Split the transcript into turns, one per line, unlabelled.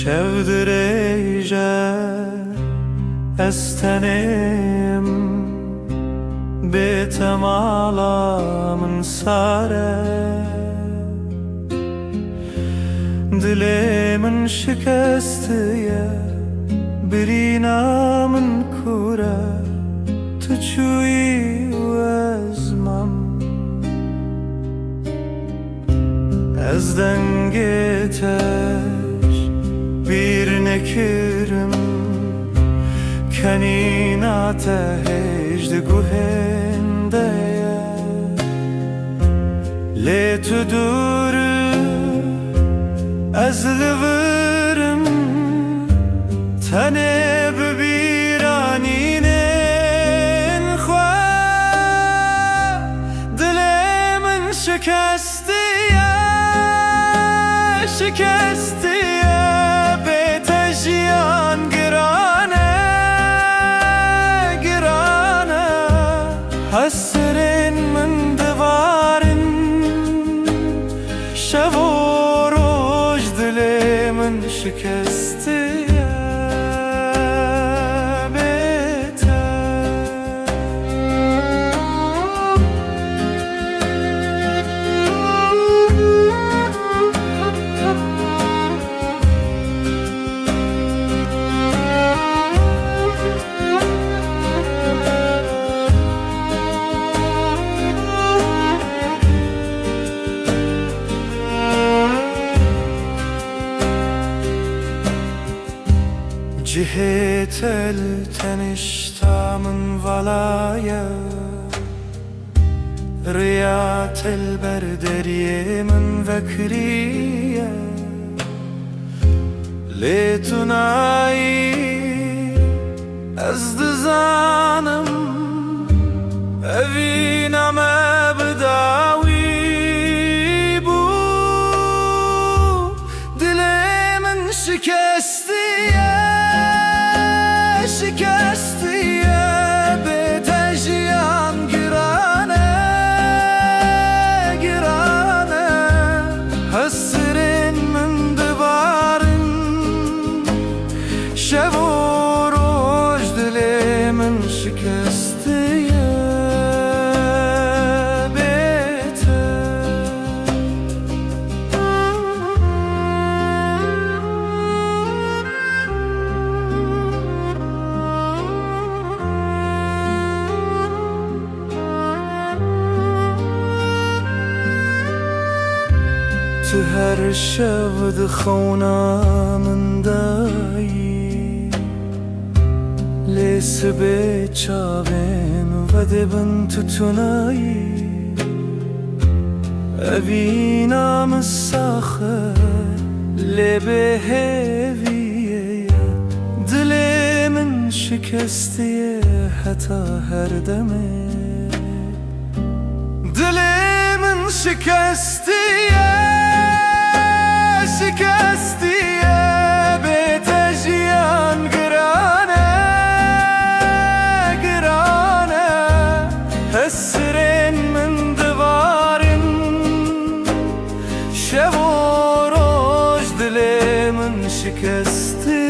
شودریجه استنیم بیتم علا من ساره دلی من شکستیه برینا من کوره تو چویی وزمم از دنگتش bir nekirim Kainata hecde guhendeye Le tuduru azlıvırım Tane biraninin khwa Dilemin şikestiye Şikestiye Betajiyan girane Girane Hasrin min divarin Şevo roj dilimin şikestiye جهت التنشتا من ولايا ريات البردرية من ذكرية لتناي أزدزانم أفينا ما بداوي بو دلي من شكستية شکستیه بتجیان گرانه گرانه حسرین من دبارن شب و روز دلی من شکستیه تو هر شب دخونا من دایی لیس به چاوین و دبن تو تونایی اوینا مساخه لبه هویه دل من شکستیه حتی هر دمه دل من شکستیه شکستیه بتجیان گرانه گرانه حسرین من دوارن شب و روز دل من شکستی